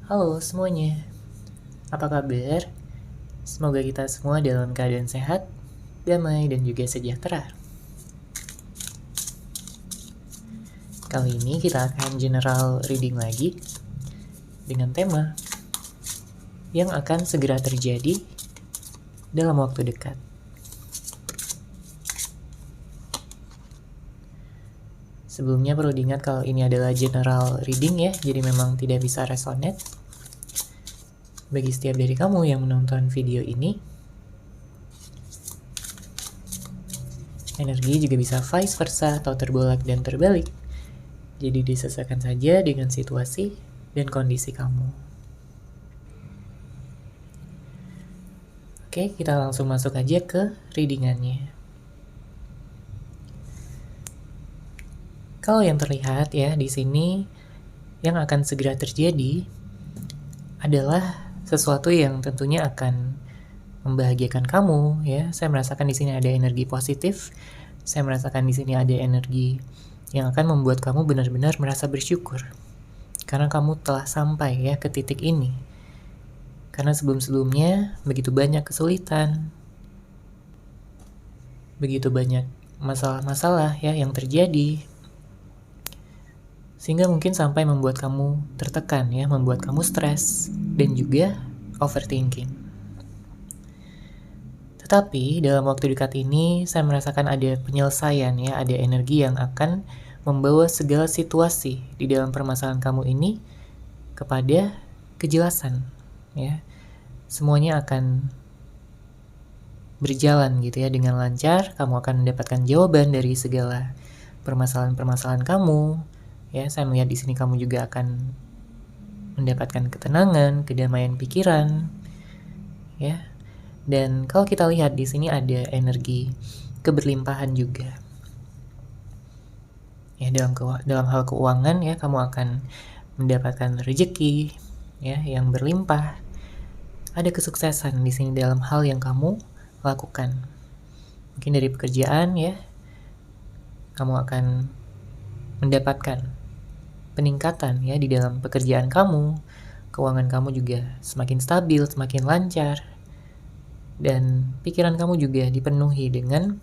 Halo semuanya, apa kabar? Semoga kita semua dalam keadaan sehat, damai, dan juga sejahtera. Kali ini kita akan general reading lagi dengan tema yang akan segera terjadi dalam waktu dekat. Sebelumnya perlu diingat kalau ini adalah general reading ya, jadi memang tidak bisa resonate. Bagi setiap dari kamu yang menonton video ini, energi juga bisa vice versa atau terbolak dan terbalik. Jadi disesuaikan saja dengan situasi dan kondisi kamu. Oke, kita langsung masuk aja ke readingannya. Kalau yang terlihat ya di sini yang akan segera terjadi adalah sesuatu yang tentunya akan membahagiakan kamu ya. Saya merasakan di sini ada energi positif. Saya merasakan di sini ada energi yang akan membuat kamu benar-benar merasa bersyukur karena kamu telah sampai ya ke titik ini. Karena sebelum-sebelumnya begitu banyak kesulitan, begitu banyak masalah-masalah ya yang terjadi, sehingga mungkin sampai membuat kamu tertekan ya, membuat kamu stres dan juga overthinking. Tetapi dalam waktu dekat ini saya merasakan ada penyelesaian ya, ada energi yang akan membawa segala situasi di dalam permasalahan kamu ini kepada kejelasan ya. Semuanya akan berjalan gitu ya dengan lancar, kamu akan mendapatkan jawaban dari segala permasalahan-permasalahan kamu. Ya, saya melihat di sini kamu juga akan mendapatkan ketenangan, kedamaian pikiran. Ya. Dan kalau kita lihat di sini ada energi keberlimpahan juga. Ya, dalam hal keuangan ya, kamu akan mendapatkan rezeki ya yang berlimpah. Ada kesuksesan di sini dalam hal yang kamu lakukan. Mungkin dari pekerjaan ya, kamu akan mendapatkan peningkatan ya di dalam pekerjaan kamu, keuangan kamu juga semakin stabil, semakin lancar, dan pikiran kamu juga dipenuhi dengan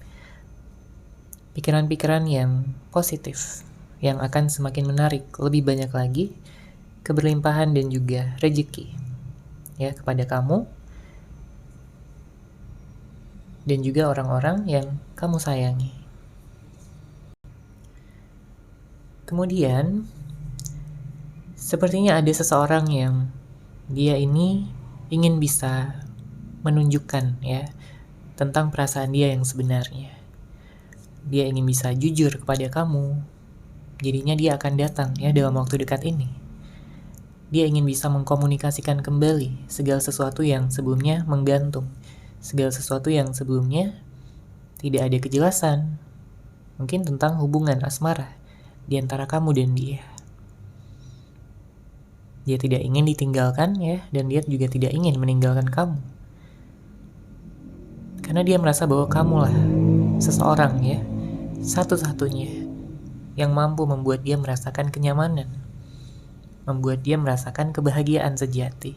pikiran-pikiran yang positif, yang akan semakin menarik lebih banyak lagi keberlimpahan dan juga rezeki ya kepada kamu dan juga orang-orang yang kamu sayangi. Kemudian sepertinya ada seseorang yang dia ini ingin bisa menunjukkan ya tentang perasaan dia yang sebenarnya. Dia ingin bisa jujur kepada kamu. Jadinya dia akan datang ya dalam waktu dekat ini. Dia ingin bisa mengkomunikasikan kembali segala sesuatu yang sebelumnya menggantung. Segala sesuatu yang sebelumnya tidak ada kejelasan. Mungkin tentang hubungan asmara di antara kamu dan dia. Dia tidak ingin ditinggalkan ya, dan dia juga tidak ingin meninggalkan kamu. Karena dia merasa bahwa kamulah seseorang ya, satu-satunya yang mampu membuat dia merasakan kenyamanan, membuat dia merasakan kebahagiaan sejati.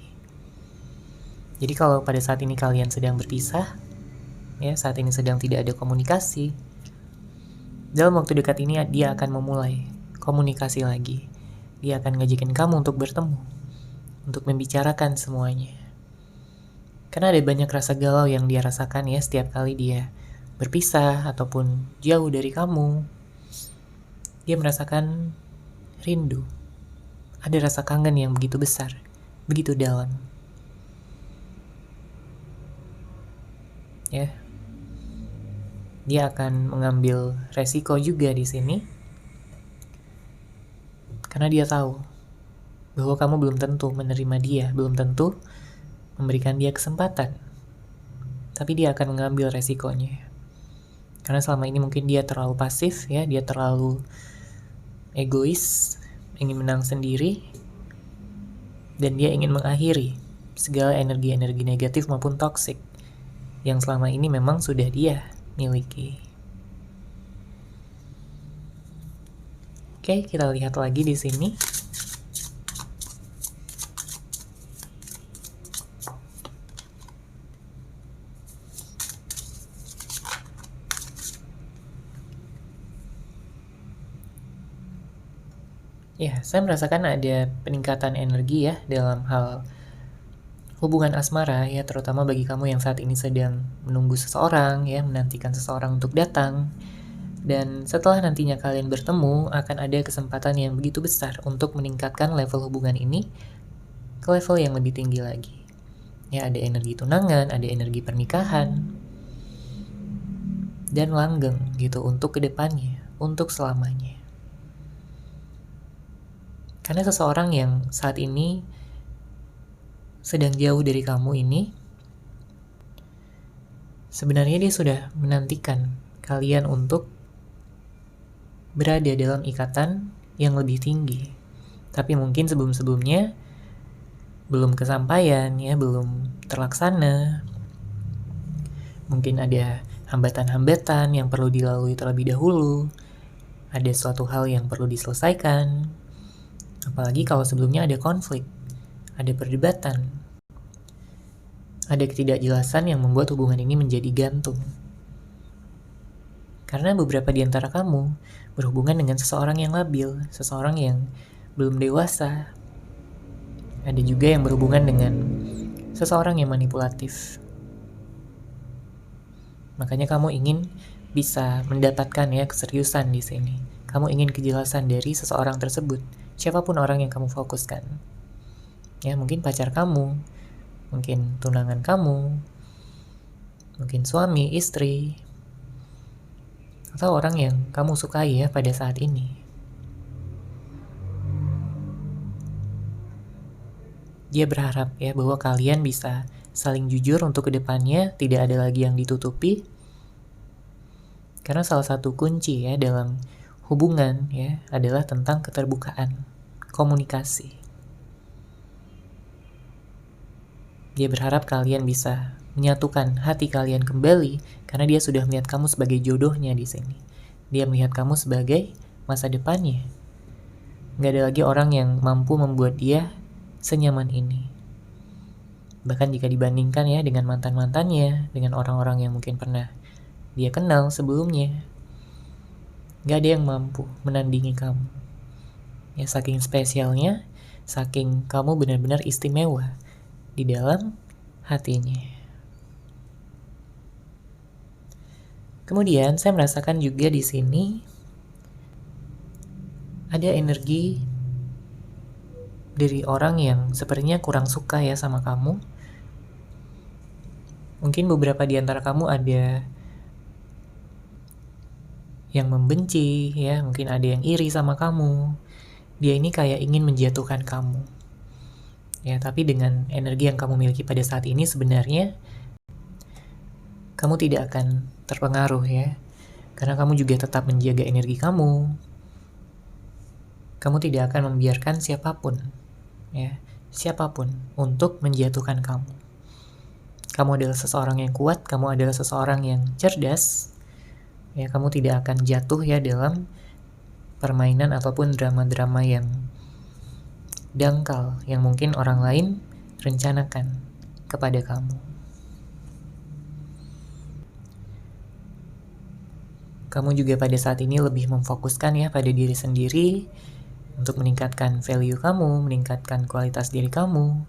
Jadi kalau pada saat ini kalian sedang berpisah, ya saat ini sedang tidak ada komunikasi, dalam waktu dekat ini dia akan memulai komunikasi lagi. Dia akan ngajakin kamu untuk bertemu, untuk membicarakan semuanya. Karena ada banyak rasa galau yang dia rasakan ya setiap kali dia berpisah ataupun jauh dari kamu. Dia merasakan rindu. Ada rasa kangen yang begitu besar, begitu dalam. Ya. Dia akan mengambil resiko juga di sini. Karena dia tahu bahwa kamu belum tentu menerima dia, belum tentu memberikan dia kesempatan. Tapi dia akan mengambil resikonya. Karena selama ini mungkin dia terlalu pasif ya, dia terlalu egois, ingin menang sendiri, dan dia ingin mengakhiri segala energi-energi negatif maupun toksik yang selama ini memang sudah dia miliki. Oke, kita lihat lagi di sini. Ya, saya merasakan ada peningkatan energi ya dalam hal hubungan asmara ya, terutama bagi kamu yang saat ini sedang menunggu seseorang ya, menantikan seseorang untuk datang. Dan setelah nantinya kalian bertemu, akan ada kesempatan yang begitu besar untuk meningkatkan level hubungan ini ke level yang lebih tinggi lagi. Ya, ada energi tunangan, ada energi pernikahan, dan langgeng gitu untuk kedepannya, untuk selamanya. Karena seseorang yang saat ini sedang jauh dari kamu ini, sebenarnya dia sudah menantikan kalian untuk berada dalam ikatan yang lebih tinggi. Tapi mungkin sebelum-sebelumnya belum kesampaian ya, belum terlaksana. Mungkin ada hambatan-hambatan yang perlu dilalui terlebih dahulu. Ada suatu hal yang perlu diselesaikan. Apalagi kalau sebelumnya ada konflik, ada perdebatan, ada ketidakjelasan yang membuat hubungan ini menjadi gantung. Karena beberapa di antara kamu berhubungan dengan seseorang yang labil, seseorang yang belum dewasa. Ada juga yang berhubungan dengan seseorang yang manipulatif. Makanya kamu ingin bisa mendapatkan ya keseriusan di sini. Kamu ingin kejelasan dari seseorang tersebut, siapapun orang yang kamu fokuskan. Ya, mungkin pacar kamu, mungkin tunangan kamu, mungkin suami, istri, atau orang yang kamu sukai ya pada saat ini. Dia berharap ya bahwa kalian bisa saling jujur untuk kedepannya, tidak ada lagi yang ditutupi. Karena salah satu kunci ya dalam hubungan ya adalah tentang keterbukaan, komunikasi. Dia berharap kalian bisa menyatukan hati kalian kembali karena dia sudah melihat kamu sebagai jodohnya di sini. Dia melihat kamu sebagai masa depannya. Gak ada lagi orang yang mampu membuat dia senyaman ini. Bahkan jika dibandingkan ya dengan mantan-mantannya, dengan orang-orang yang mungkin pernah dia kenal sebelumnya, gak ada yang mampu menandingi kamu. Ya, saking spesialnya, saking kamu benar-benar istimewa di dalam hatinya. Kemudian saya merasakan juga di sini ada energi dari orang yang sepertinya kurang suka ya sama kamu. Mungkin beberapa di antara kamu ada yang membenci ya, mungkin ada yang iri sama kamu. Dia ini kayak ingin menjatuhkan kamu. Ya, tapi dengan energi yang kamu miliki pada saat ini sebenarnya kamu tidak akan terpengaruh ya. Karena kamu juga tetap menjaga energi kamu. Kamu tidak akan membiarkan siapapun ya, siapapun untuk menjatuhkan kamu. Kamu adalah seseorang yang kuat, kamu adalah seseorang yang cerdas. Ya, kamu tidak akan jatuh ya dalam permainan ataupun drama-drama yang dangkal yang mungkin orang lain rencanakan kepada kamu. Kamu juga pada saat ini lebih memfokuskan ya pada diri sendiri untuk meningkatkan value kamu, meningkatkan kualitas diri kamu.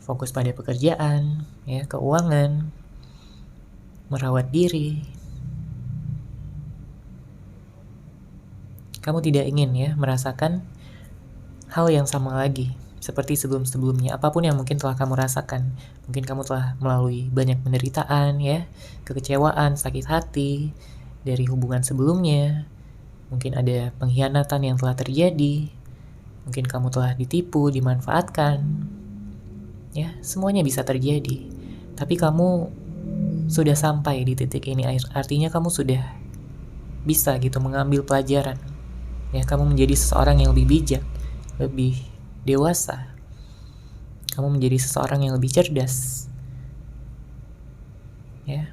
Fokus pada pekerjaan, ya, keuangan, merawat diri. Kamu tidak ingin ya merasakan hal yang sama lagi seperti sebelum-sebelumnya. Apapun yang mungkin telah kamu rasakan, mungkin kamu telah melalui banyak penderitaan ya, kekecewaan, sakit hati dari hubungan sebelumnya. Mungkin ada pengkhianatan yang telah terjadi. Mungkin kamu telah ditipu, dimanfaatkan. Ya, semuanya bisa terjadi. Tapi kamu sudah sampai di titik ini, artinya kamu sudah bisa gitu mengambil pelajaran. Ya, kamu menjadi seseorang yang lebih bijak, lebih dewasa. Kamu menjadi seseorang yang lebih cerdas. Ya.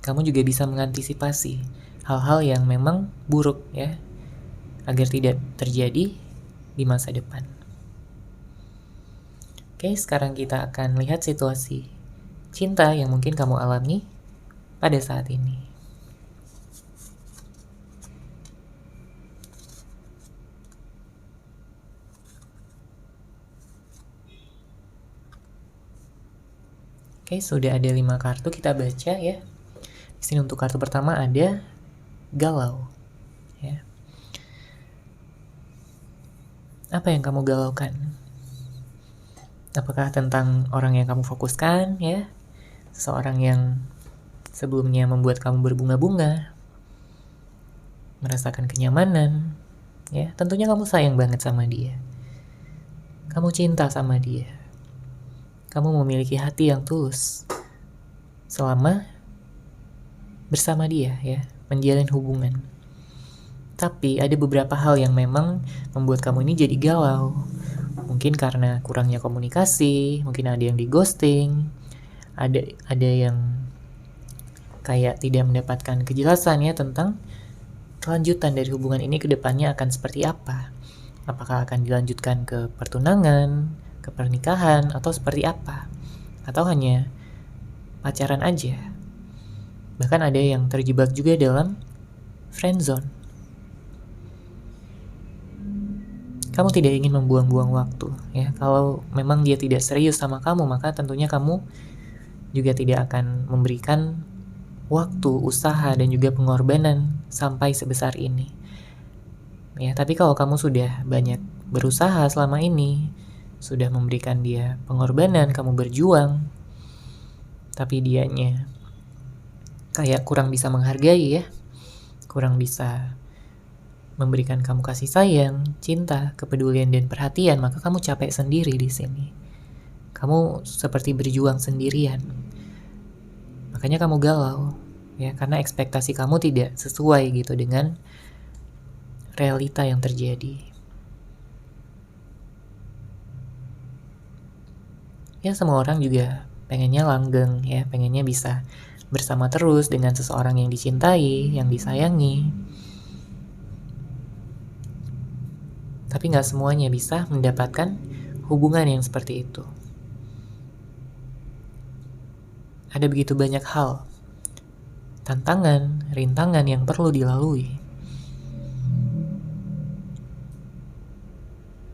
Kamu juga bisa mengantisipasi hal-hal yang memang buruk ya, agar tidak terjadi di masa depan. Oke, sekarang kita akan lihat situasi cinta yang mungkin kamu alami pada saat ini. Oke, sudah ada 5 kartu, kita baca ya. Di sini untuk kartu pertama ada galau. Ya. Apa yang kamu galaukan? Apakah tentang orang yang kamu fokuskan ya? Seseorang yang sebelumnya membuat kamu berbunga-bunga, merasakan kenyamanan, ya. Tentunya kamu sayang banget sama dia. Kamu cinta sama dia. Kamu memiliki hati yang tulus selama bersama dia ya, menjalin hubungan. Tapi ada beberapa hal yang memang membuat kamu ini jadi galau. Mungkin karena kurangnya komunikasi, mungkin ada yang di ghosting, ada yang kayak tidak mendapatkan kejelasan ya tentang kelanjutan dari hubungan ini ke depannya akan seperti apa. Apakah akan dilanjutkan ke pertunangan, ke pernikahan, atau seperti apa? Atau hanya pacaran aja. Bahkan ada yang terjebak juga dalam friendzone. Kamu tidak ingin membuang-buang waktu ya. Kalau memang dia tidak serius sama kamu, maka tentunya kamu juga tidak akan memberikan waktu, usaha, dan juga pengorbanan sampai sebesar ini. Ya, tapi kalau kamu sudah banyak berusaha selama ini, sudah memberikan dia pengorbanan, kamu berjuang, tapi dianya kayak kurang bisa menghargai ya, kurang bisa memberikan kamu kasih sayang, cinta, kepedulian, dan perhatian, maka kamu capek sendiri di sini. Kamu seperti berjuang sendirian. Makanya kamu galau, ya, karena ekspektasi kamu tidak sesuai gitu dengan realita yang terjadi. Ya, semua orang juga pengennya langgeng ya, pengennya bisa bersama terus dengan seseorang yang dicintai, yang disayangi. Tapi nggak semuanya bisa mendapatkan hubungan yang seperti itu. Ada begitu banyak hal, tantangan, rintangan yang perlu dilalui.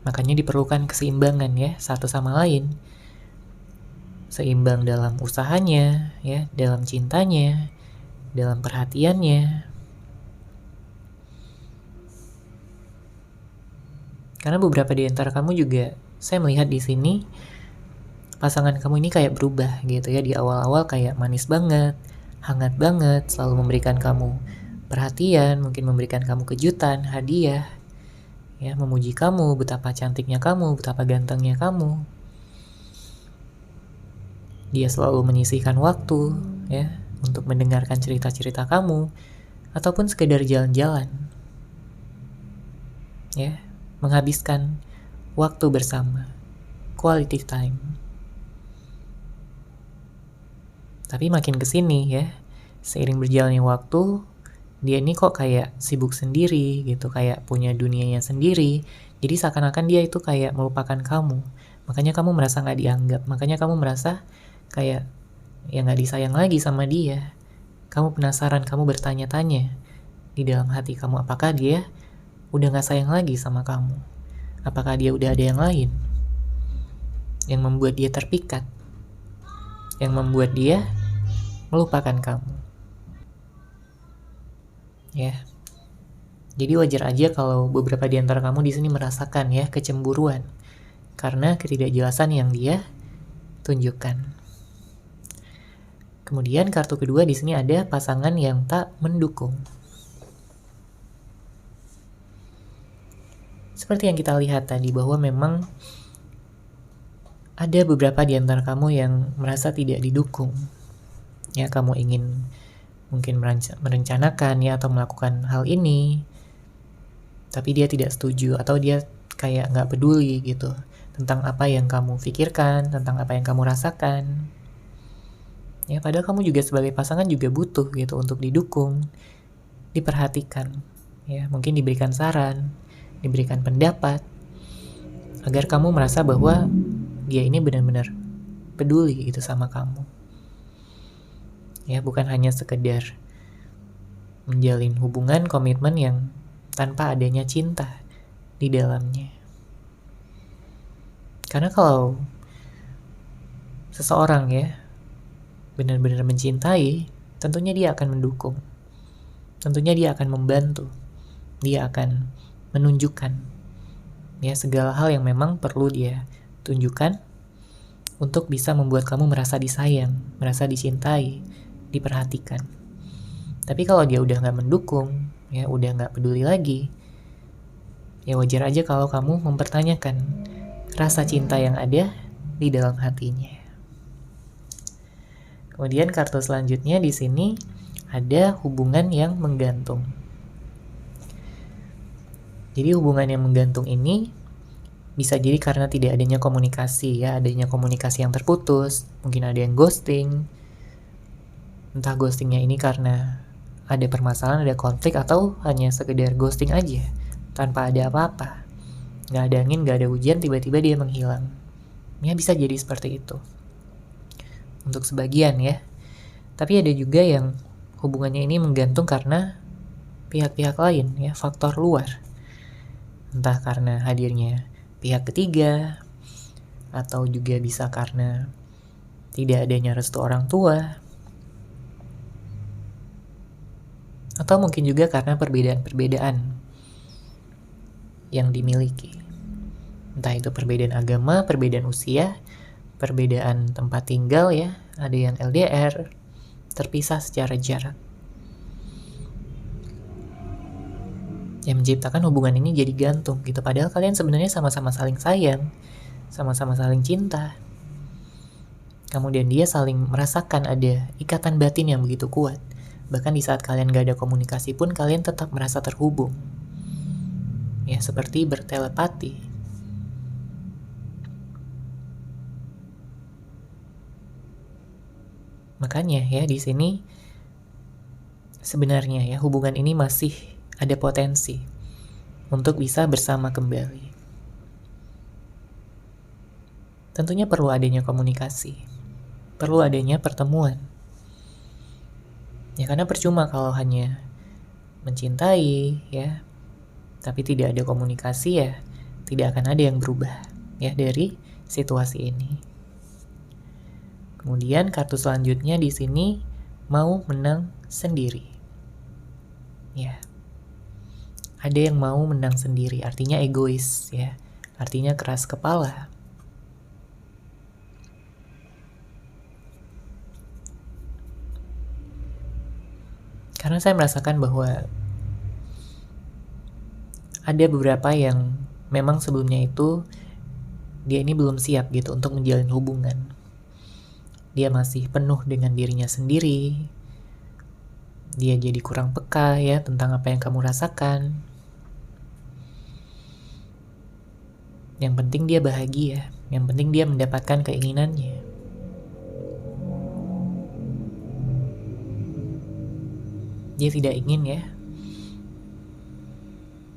Makanya diperlukan keseimbangan ya, satu sama lain. Seimbang dalam usahanya, ya, dalam cintanya, dalam perhatiannya. Karena beberapa di antara kamu juga, saya melihat di sini pasangan kamu ini kayak berubah gitu ya. Di awal-awal kayak manis banget, hangat banget, selalu memberikan kamu perhatian, mungkin memberikan kamu kejutan, hadiah, ya, memuji kamu, betapa cantiknya kamu, betapa gantengnya kamu. Dia selalu menyisihkan waktu ya untuk mendengarkan cerita-cerita kamu ataupun sekedar jalan-jalan. Ya, menghabiskan waktu bersama, quality time. Tapi makin kesini ya, seiring berjalannya waktu, dia ini kok kayak sibuk sendiri gitu, kayak punya dunianya sendiri. Jadi seakan-akan dia itu kayak melupakan kamu. Makanya kamu merasa gak dianggap, makanya kamu merasa kayak ya gak disayang lagi sama dia. Kamu penasaran, kamu bertanya-tanya di dalam hati kamu, apakah dia udah gak sayang lagi sama kamu? Apakah dia udah ada yang lain yang membuat dia terpikat, yang membuat dia melupakan kamu? Ya, jadi wajar aja kalau beberapa di antara kamu di sini merasakan ya kecemburuan karena ketidakjelasan yang dia tunjukkan. Kemudian kartu kedua di sini ada pasangan yang tak mendukung. Seperti yang kita lihat tadi bahwa memang ada beberapa di antara kamu yang merasa tidak didukung. Ya, kamu ingin mungkin merencanakan ya atau melakukan hal ini, tapi dia tidak setuju atau dia kayak nggak peduli gitu tentang apa yang kamu pikirkan, tentang apa yang kamu rasakan. Ya, padahal kamu juga sebagai pasangan juga butuh gitu untuk didukung, diperhatikan, ya, mungkin diberikan saran, diberikan pendapat, agar kamu merasa bahwa dia ini benar-benar peduli gitu sama kamu. Ya, bukan hanya sekedar menjalin hubungan, komitmen yang tanpa adanya cinta di dalamnya. Karena kalau seseorang ya benar-benar mencintai, tentunya dia akan mendukung. Tentunya dia akan membantu. Dia akan menunjukkan ya segala hal yang memang perlu dia tunjukkan untuk bisa membuat kamu merasa disayang, merasa dicintai, diperhatikan. Tapi kalau dia udah nggak mendukung, ya udah nggak peduli lagi, ya wajar aja kalau kamu mempertanyakan rasa cinta yang ada di dalam hatinya. Kemudian kartu selanjutnya di sini ada hubungan yang menggantung. Jadi hubungan yang menggantung ini bisa jadi karena tidak adanya komunikasi ya, adanya komunikasi yang terputus, mungkin ada yang ghosting. Entah ghostingnya ini karena ada permasalahan, ada konflik, atau hanya sekedar ghosting aja, tanpa ada apa-apa. Nggak ada angin, nggak ada hujan, tiba-tiba dia menghilang. Ya bisa jadi seperti itu. Untuk sebagian ya. Tapi ada juga yang hubungannya ini menggantung karena pihak-pihak lain ya, faktor luar. Entah karena hadirnya pihak ketiga, atau juga bisa karena tidak adanya restu orang tua, atau mungkin juga karena perbedaan-perbedaan yang dimiliki. Entah itu perbedaan agama, perbedaan usia, perbedaan tempat tinggal ya, ada yang LDR, terpisah secara jarak. Yang menciptakan hubungan ini jadi gantung gitu. Padahal kalian sebenarnya sama-sama saling sayang, sama-sama saling cinta. Kemudian dia saling merasakan ada ikatan batin yang begitu kuat. Bahkan di saat kalian gak ada komunikasi pun kalian tetap merasa terhubung. Ya seperti bertelepati. Makanya ya di sini sebenarnya ya hubungan ini masih ada potensi untuk bisa bersama kembali. Tentunya perlu adanya komunikasi, perlu adanya pertemuan. Ya karena percuma kalau hanya mencintai ya, tapi tidak ada komunikasi ya, tidak akan ada yang berubah ya dari situasi ini. Kemudian kartu selanjutnya di sini mau menang sendiri. Ya. Ada yang mau menang sendiri, artinya egois ya. Artinya keras kepala. Karena saya merasakan bahwa ada beberapa yang memang sebelumnya itu dia ini belum siap gitu untuk menjalin hubungan. Dia masih penuh dengan dirinya sendiri. Dia jadi kurang peka ya tentang apa yang kamu rasakan. Yang penting dia bahagia, yang penting dia mendapatkan keinginannya. Dia tidak ingin ya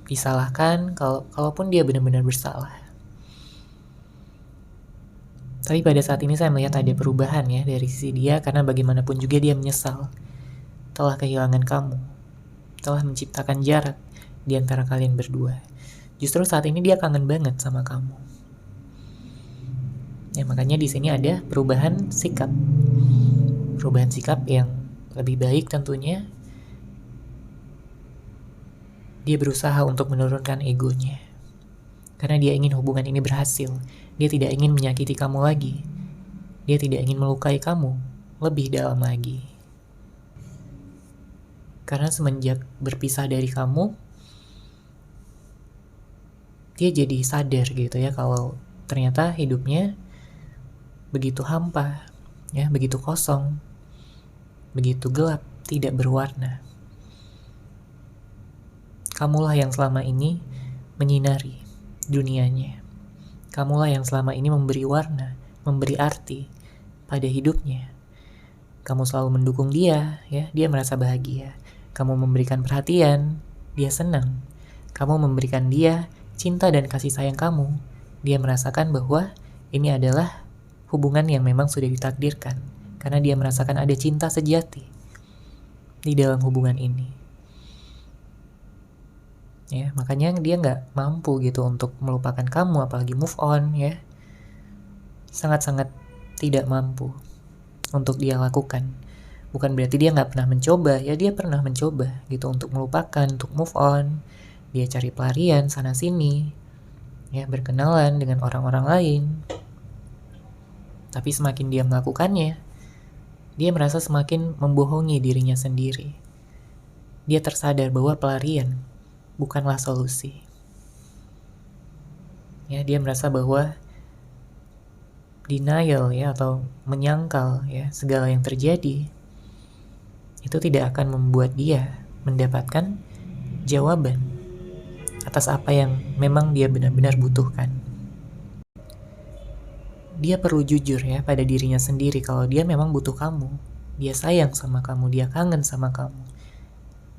disalahkan kalaupun dia benar-benar bersalah. Tapi pada saat ini saya melihat ada perubahan ya dari sisi dia, karena bagaimanapun juga dia menyesal telah kehilangan kamu, telah menciptakan jarak di antara kalian berdua. Justru saat ini dia kangen banget sama kamu. Ya makanya di sini ada perubahan sikap. Perubahan sikap yang lebih baik tentunya. Dia berusaha untuk menurunkan egonya. Karena dia ingin hubungan ini berhasil. Dia tidak ingin menyakiti kamu lagi. Dia tidak ingin melukai kamu lebih dalam lagi. Karena semenjak berpisah dari kamu, dia jadi sadar gitu ya kalau ternyata hidupnya begitu hampa, ya, begitu kosong, begitu gelap, tidak berwarna. Kamulah yang selama ini menyinari dunianya. Kamulah yang selama ini memberi warna, memberi arti pada hidupnya. Kamu selalu mendukung dia, ya, dia merasa bahagia. Kamu memberikan perhatian, dia senang. Kamu memberikan dia cinta dan kasih sayang kamu. Dia merasakan bahwa ini adalah hubungan yang memang sudah ditakdirkan. Karena dia merasakan ada cinta sejati di dalam hubungan ini. Ya, makanya dia nggak mampu gitu untuk melupakan kamu, apalagi move on ya. Sangat-sangat tidak mampu. untuk dia lakukan. Bukan berarti dia nggak pernah mencoba, ya dia pernah mencoba gitu untuk melupakan, untuk move on. Dia cari pelarian sana sini, ya berkenalan dengan orang-orang lain. Tapi semakin dia melakukannya, dia merasa semakin membohongi dirinya sendiri. Dia tersadar bahwa pelarian bukanlah solusi. Ya, dia merasa bahwa denial ya atau menyangkal ya segala yang terjadi itu tidak akan membuat dia mendapatkan jawaban atas apa yang memang dia benar-benar butuhkan. Dia perlu jujur ya pada dirinya sendiri kalau dia memang butuh kamu. Dia sayang sama kamu, dia kangen sama kamu.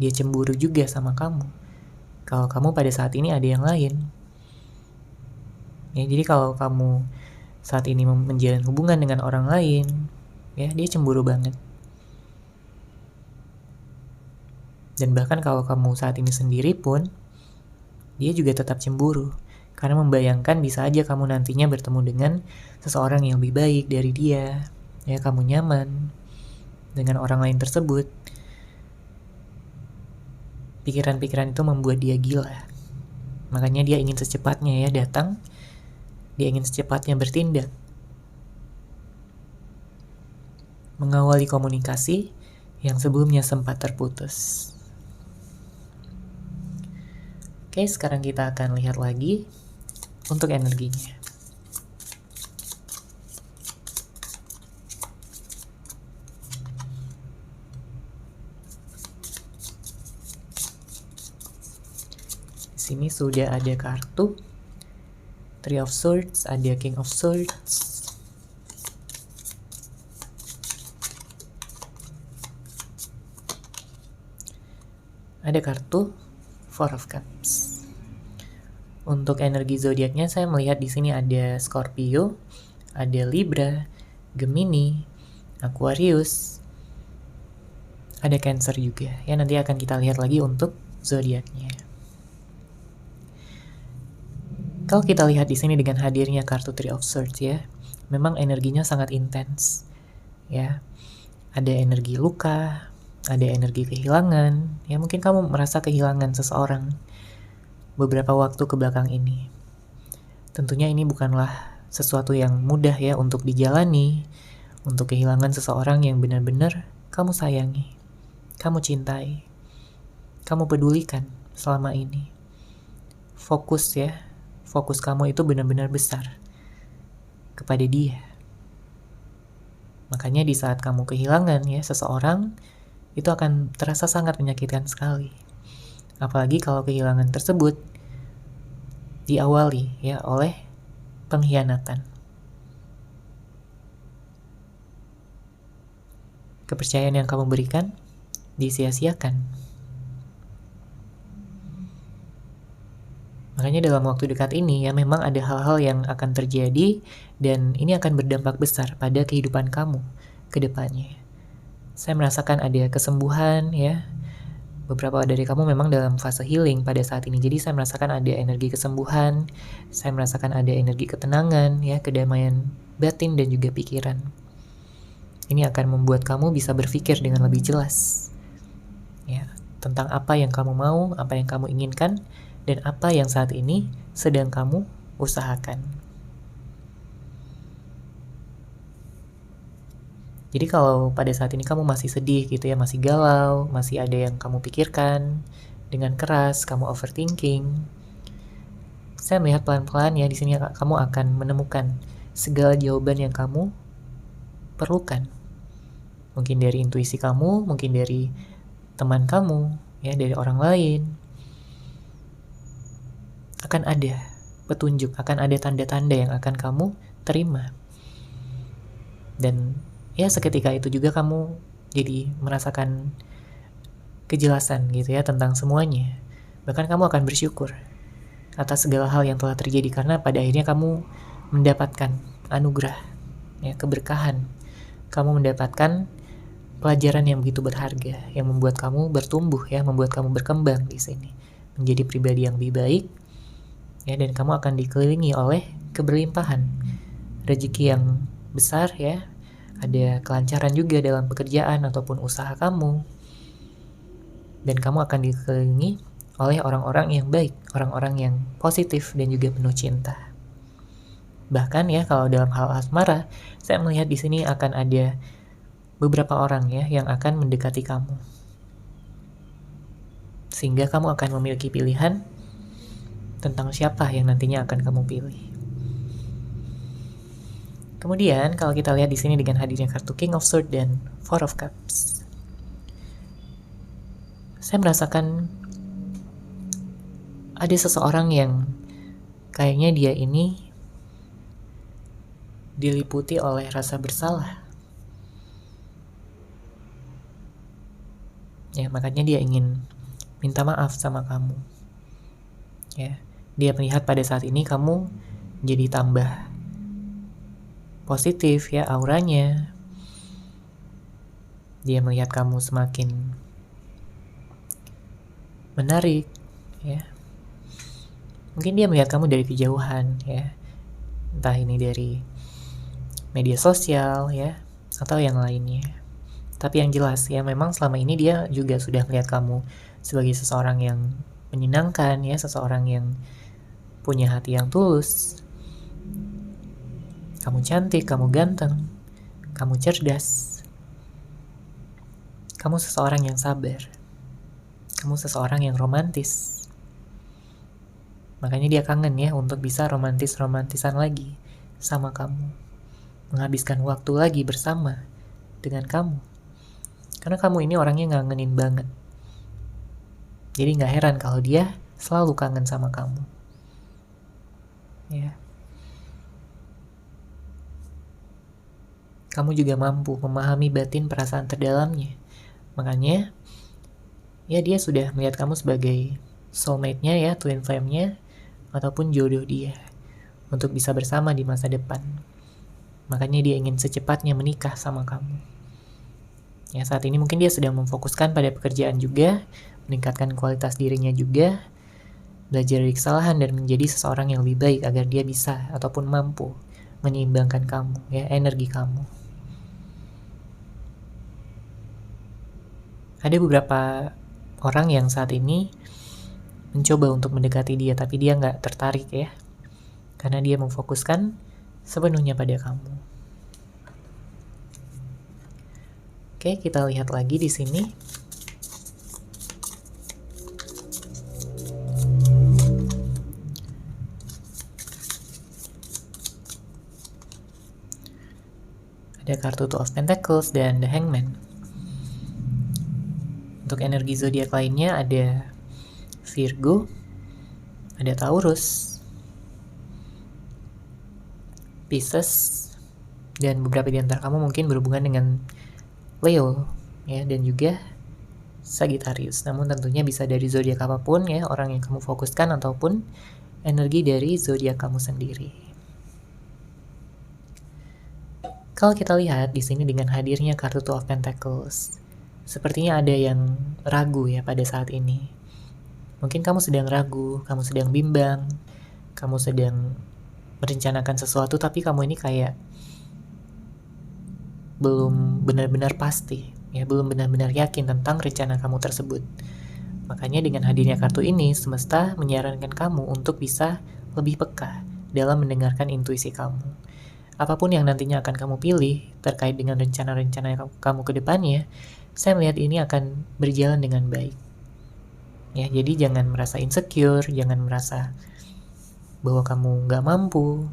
Dia cemburu juga sama kamu. Kalau kamu pada saat ini ada yang lain. Ya, jadi kalau kamu saat ini menjalin hubungan dengan orang lain, ya dia cemburu banget. Dan bahkan kalau kamu saat ini sendiri pun, dia juga tetap cemburu. Karena membayangkan bisa aja kamu nantinya bertemu dengan seseorang yang lebih baik dari dia. Ya, kamu nyaman dengan orang lain tersebut. Pikiran-pikiran itu membuat dia gila. Makanya dia ingin secepatnya ya datang. Dia ingin secepatnya bertindak. Mengawali komunikasi yang sebelumnya sempat terputus. Oke, sekarang kita akan lihat lagi untuk energinya. Di sini sudah ada kartu Three of Swords, ada King of Swords. Ada kartu Four of Cups. Untuk energi zodiaknya saya melihat di sini ada Scorpio, ada Libra, Gemini, Aquarius, ada Cancer juga. Ya, nanti akan kita lihat lagi untuk zodiaknya. Kalau kita lihat di sini dengan hadirnya kartu Three of Swords ya, memang energinya sangat intens. Ya, ada energi luka, ada energi kehilangan. Ya, mungkin kamu merasa kehilangan seseorang beberapa waktu ke belakang ini. Tentunya ini bukanlah sesuatu yang mudah ya untuk dijalani, untuk kehilangan seseorang yang benar-benar kamu sayangi, kamu cintai, kamu pedulikan selama ini. Fokus ya. Fokus kamu itu benar-benar besar kepada dia. Makanya di saat kamu kehilangan ya seseorang, itu akan terasa sangat menyakitkan sekali. Apalagi kalau kehilangan tersebut diawali ya oleh pengkhianatan. Kepercayaan yang kamu berikan disia-siakan. Makanya dalam waktu dekat ini ya memang ada hal-hal yang akan terjadi dan ini akan berdampak besar pada kehidupan kamu ke depannya. Saya merasakan ada kesembuhan ya. Beberapa dari kamu memang dalam fase healing pada saat ini. Jadi saya merasakan ada energi kesembuhan, saya merasakan ada energi ketenangan ya, kedamaian batin dan juga pikiran. Ini akan membuat kamu bisa berpikir dengan lebih jelas. Ya, tentang apa yang kamu mau, apa yang kamu inginkan, dan apa yang saat ini sedang kamu usahakan. Jadi kalau pada saat ini kamu masih sedih gitu ya, masih galau, masih ada yang kamu pikirkan dengan keras, kamu overthinking, saya melihat pelan-pelan ya di sini kamu akan menemukan segala jawaban yang kamu perlukan. Mungkin dari intuisi kamu, mungkin dari teman kamu, ya dari orang lain. Akan ada petunjuk, akan ada tanda-tanda yang akan kamu terima. Dan ya seketika itu juga kamu jadi merasakan kejelasan gitu ya tentang semuanya. Bahkan kamu akan bersyukur atas segala hal yang telah terjadi karena pada akhirnya kamu mendapatkan anugerah, ya keberkahan. Kamu mendapatkan pelajaran yang begitu berharga yang membuat kamu bertumbuh ya, membuat kamu berkembang di sini menjadi pribadi yang lebih baik. Ya, dan kamu akan dikelilingi oleh keberlimpahan rezeki yang besar ya, ada kelancaran juga dalam pekerjaan ataupun usaha kamu, dan kamu akan dikelilingi oleh orang-orang yang baik, orang-orang yang positif dan juga penuh cinta. Bahkan ya, kalau dalam hal asmara, saya melihat di sini akan ada beberapa orang ya yang akan mendekati kamu, sehingga kamu akan memiliki pilihan tentang siapa yang nantinya akan kamu pilih. Kemudian kalau kita lihat di sini dengan hadirnya kartu King of Swords dan Four of Cups, saya merasakan ada seseorang yang kayaknya dia ini diliputi oleh rasa bersalah. Ya, makanya dia ingin minta maaf sama kamu. Ya, dia melihat pada saat ini kamu jadi tambah positif ya auranya. Dia melihat kamu semakin menarik ya. Mungkin dia melihat kamu dari kejauhan ya. Entah ini dari media sosial ya atau yang lainnya. Tapi yang jelas ya, memang selama ini dia juga sudah melihat kamu sebagai seseorang yang menyenangkan ya, seseorang yang punya hati yang tulus. Kamu cantik, kamu ganteng, kamu cerdas. Kamu seseorang yang sabar. Kamu seseorang yang romantis. Makanya dia kangen ya untuk bisa romantisan lagi sama kamu. Menghabiskan waktu lagi bersama dengan kamu. Karena kamu ini orangnya ngangenin banget. Jadi gak heran kalau dia selalu kangen sama kamu. Ya. Kamu juga mampu memahami batin perasaan terdalamnya. Makanya ya dia sudah melihat kamu sebagai soulmate-nya ya, twin flame-nya, ataupun jodoh dia untuk bisa bersama di masa depan. Makanya dia ingin secepatnya menikah sama kamu. Ya, saat ini mungkin dia sedang memfokuskan pada pekerjaan juga, meningkatkan kualitas dirinya juga, belajar dari kesalahan dan menjadi seseorang yang lebih baik agar dia bisa ataupun mampu menyeimbangkan kamu, ya, energi kamu. Ada beberapa orang yang saat ini mencoba untuk mendekati dia, tapi dia nggak tertarik ya, karena dia memfokuskan sepenuhnya pada kamu. Oke, kita lihat lagi di sini. Ada kartu Two of Pentacles dan The Hangman. Untuk energi zodiak lainnya ada Virgo, ada Taurus, Pisces, dan beberapa di antara kamu mungkin berhubungan dengan Leo ya, dan juga Sagittarius. Namun tentunya bisa dari zodiak apapun ya, orang yang kamu fokuskan ataupun energi dari zodiak kamu sendiri. Kalau kita lihat di sini dengan hadirnya kartu Two of Pentacles, sepertinya ada yang ragu ya pada saat ini. Mungkin kamu sedang ragu, kamu sedang bimbang, kamu sedang merencanakan sesuatu, tapi kamu ini kayak belum benar-benar pasti, ya, belum benar-benar yakin tentang rencana kamu tersebut. Makanya dengan hadirnya kartu ini, semesta menyarankan kamu untuk bisa lebih peka dalam mendengarkan intuisi kamu. Apapun yang nantinya akan kamu pilih terkait dengan rencana-rencana kamu ke depannya, saya melihat ini akan berjalan dengan baik. Ya, jadi jangan merasa insecure, jangan merasa bahwa kamu nggak mampu.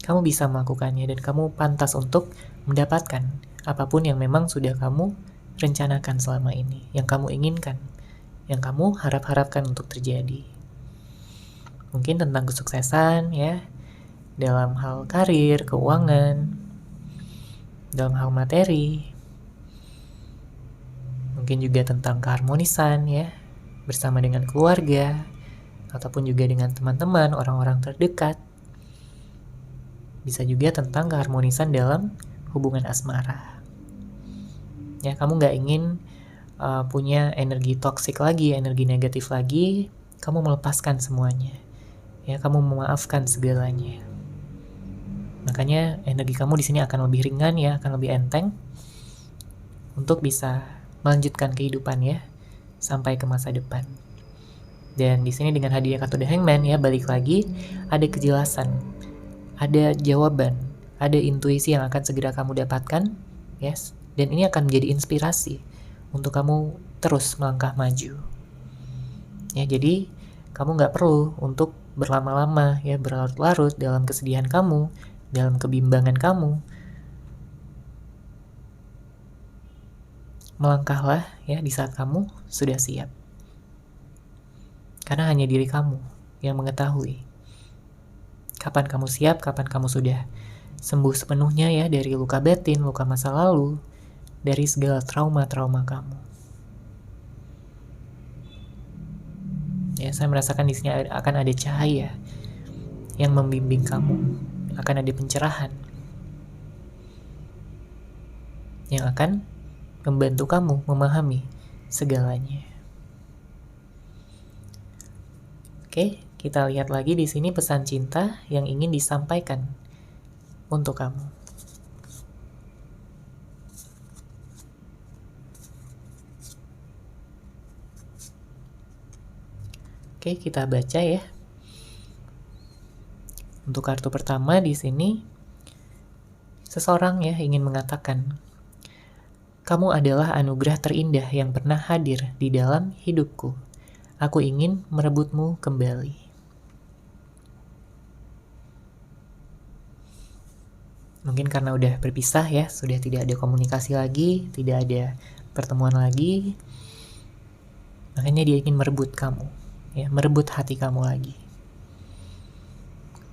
Kamu bisa melakukannya dan kamu pantas untuk mendapatkan apapun yang memang sudah kamu rencanakan selama ini, yang kamu inginkan, yang kamu harap-harapkan untuk terjadi. Mungkin tentang kesuksesan ya, dalam hal karir, keuangan, dalam hal materi, mungkin juga tentang keharmonisan ya, bersama dengan keluarga, ataupun juga dengan teman-teman, orang-orang terdekat. Bisa juga tentang keharmonisan dalam hubungan asmara. Ya, kamu nggak ingin punya energi toksik lagi, energi negatif lagi. Kamu melepaskan semuanya. Ya, kamu memaafkan segalanya. Makanya energi kamu di sini akan lebih ringan ya, akan lebih enteng untuk bisa melanjutkan kehidupan ya sampai ke masa depan. Dan di sini dengan hadirnya kartu The Hangman ya, balik lagi ada kejelasan, ada jawaban, ada intuisi yang akan segera kamu dapatkan, yes. Dan ini akan menjadi inspirasi untuk kamu terus melangkah maju. Ya, jadi kamu nggak perlu untuk berlama-lama ya, berlarut-larut dalam kesedihan kamu, dalam kebimbangan kamu. Melangkahlah ya di saat kamu sudah siap. Karena hanya diri kamu yang mengetahui kapan kamu siap, kapan kamu sudah sembuh sepenuhnya ya dari luka batin, luka masa lalu, dari segala trauma-trauma kamu. Ya, saya merasakan di sini akan ada cahaya yang membimbing kamu, akan ada pencerahan yang akan membantu kamu memahami segalanya. Oke, kita lihat lagi di sini pesan cinta yang ingin disampaikan untuk kamu. Oke, kita baca ya. Untuk kartu pertama di sini, seseorang ya ingin mengatakan, kamu adalah anugerah terindah yang pernah hadir di dalam hidupku. Aku ingin merebutmu kembali. Mungkin karena udah berpisah ya, sudah tidak ada komunikasi lagi, tidak ada pertemuan lagi. Makanya dia ingin merebut kamu, ya, merebut hati kamu lagi.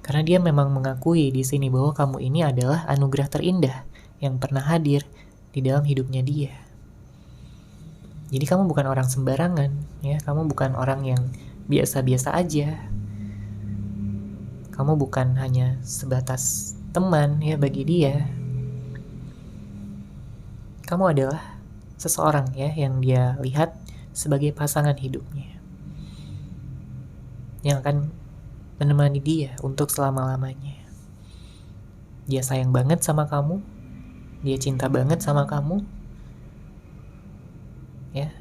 Karena dia memang mengakui di sini bahwa kamu ini adalah anugerah terindah yang pernah hadir di dalam hidupnya dia. Jadi kamu bukan orang sembarangan, ya. Kamu bukan orang yang biasa-biasa aja. Kamu bukan hanya sebatas teman ya bagi dia. Kamu adalah seseorang ya yang dia lihat sebagai pasangan hidupnya, yang akan menemani dia untuk selama-lamanya. Dia sayang banget sama kamu, dia cinta banget sama kamu, ya.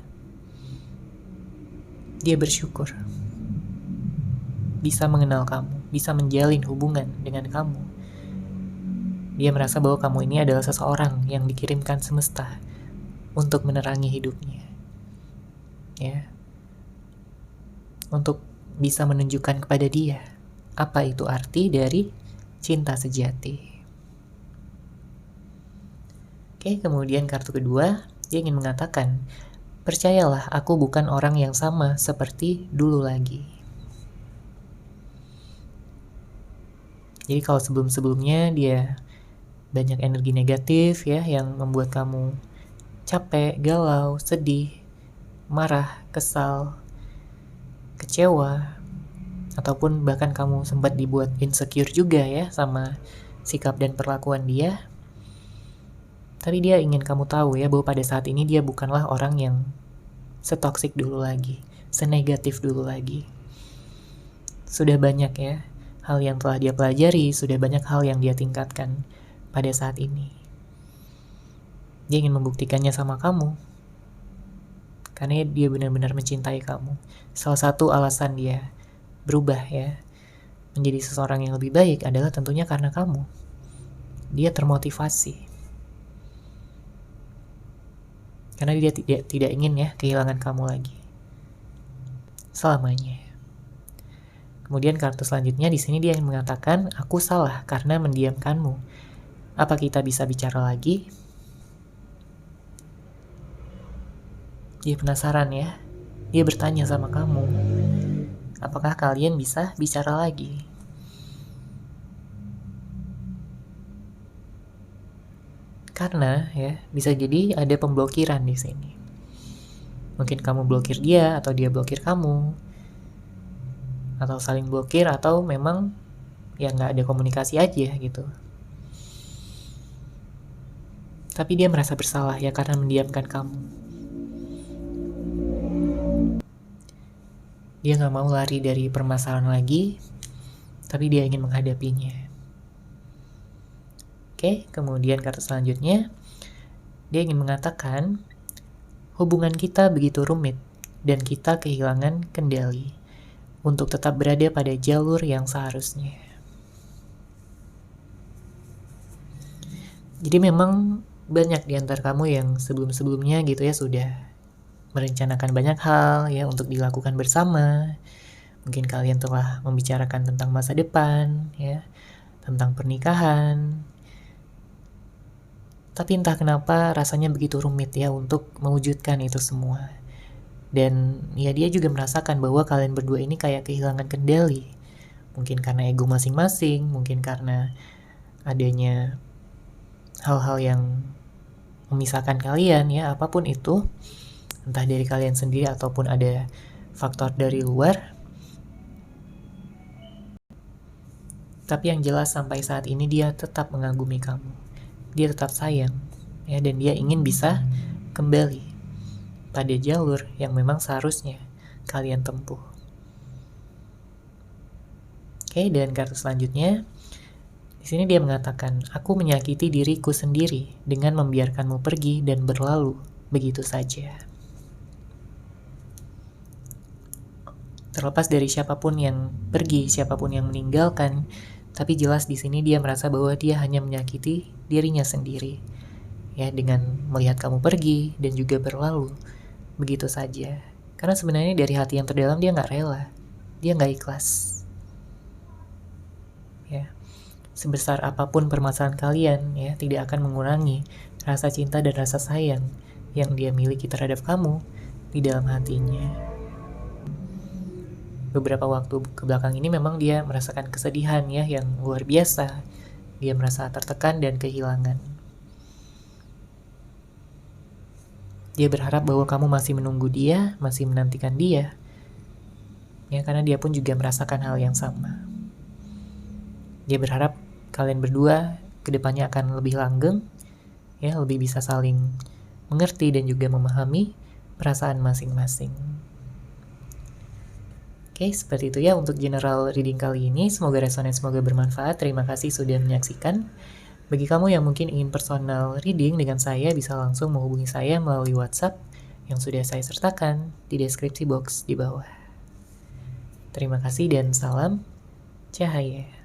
Dia bersyukur bisa mengenal kamu, bisa menjalin hubungan dengan kamu. Dia merasa bahwa kamu ini adalah seseorang yang dikirimkan semesta untuk menerangi hidupnya, ya, untuk bisa menunjukkan kepada dia apa itu arti dari cinta sejati. Oke, kemudian kartu kedua, dia ingin mengatakan, percayalah, aku bukan orang yang sama seperti dulu lagi. Jadi kalau sebelum-sebelumnya dia banyak energi negatif ya, yang membuat kamu capek, galau, sedih, marah, kesal, kecewa, ataupun bahkan kamu sempat dibuat insecure juga ya sama sikap dan perlakuan dia. Tapi dia ingin kamu tahu ya bahwa pada saat ini dia bukanlah orang yang setoksik dulu lagi, senegatif dulu lagi. Sudah banyak ya hal yang telah dia pelajari, sudah banyak hal yang dia tingkatkan pada saat ini. Dia ingin membuktikannya sama kamu, karena dia benar-benar mencintai kamu. Salah satu alasan dia berubah ya, menjadi seseorang yang lebih baik adalah tentunya karena kamu. Dia termotivasi. Karena dia tidak ingin ya kehilangan kamu lagi selamanya. Kemudian kartu selanjutnya di sini dia yang mengatakan, aku salah karena mendiamkanmu. Apa kita bisa bicara lagi? Dia penasaran ya. Dia bertanya sama kamu, apakah kalian bisa bicara lagi? Karena ya bisa jadi ada pemblokiran di sini. Mungkin kamu blokir dia atau dia blokir kamu, atau saling blokir, atau memang ya nggak ada komunikasi aja gitu. Tapi dia merasa bersalah ya karena mendiamkan kamu. Dia nggak mau lari dari permasalahan lagi, tapi dia ingin menghadapinya. Oke, kemudian kartu selanjutnya, dia ingin mengatakan hubungan kita begitu rumit dan kita kehilangan kendali untuk tetap berada pada jalur yang seharusnya. Jadi memang banyak di antara kamu yang sebelum-sebelumnya gitu ya sudah merencanakan banyak hal ya untuk dilakukan bersama. Mungkin kalian telah membicarakan tentang masa depan ya, tentang pernikahan. Tapi entah kenapa rasanya begitu rumit ya untuk mewujudkan itu semua. Dan ya dia juga merasakan bahwa kalian berdua ini kayak kehilangan kendali. Mungkin karena ego masing-masing, mungkin karena adanya hal-hal yang memisahkan kalian ya, apapun itu. Entah dari kalian sendiri ataupun ada faktor dari luar. Tapi yang jelas sampai saat ini dia tetap mengagumi kamu. Dia tetap sayang ya, dan dia ingin bisa kembali pada jalur yang memang seharusnya kalian tempuh. Oke, dan kartu selanjutnya di sini dia mengatakan, aku menyakiti diriku sendiri dengan membiarkanmu pergi dan berlalu begitu saja. Terlepas dari siapapun yang pergi, siapapun yang meninggalkan, tapi jelas di sini dia merasa bahwa dia hanya menyakiti dirinya sendiri. Ya, dengan melihat kamu pergi dan juga berlalu begitu saja. Karena sebenarnya dari hati yang terdalam dia nggak rela, dia nggak ikhlas. Ya, sebesar apapun permasalahan kalian, ya tidak akan mengurangi rasa cinta dan rasa sayang yang dia miliki terhadap kamu di dalam hatinya. Beberapa waktu kebelakang ini memang dia merasakan kesedihan ya yang luar biasa. Dia merasa tertekan dan kehilangan. Dia berharap bahwa kamu masih menunggu dia, masih menantikan dia. Ya, karena dia pun juga merasakan hal yang sama. Dia berharap kalian berdua kedepannya akan lebih langgeng, ya, lebih bisa saling mengerti dan juga memahami perasaan masing-masing. Oke, seperti itu ya untuk general reading kali ini. Semoga resonan, semoga bermanfaat. Terima kasih sudah menyaksikan. Bagi kamu yang mungkin ingin personal reading dengan saya, bisa langsung menghubungi saya melalui WhatsApp yang sudah saya sertakan di deskripsi box di bawah. Terima kasih dan salam cahaya.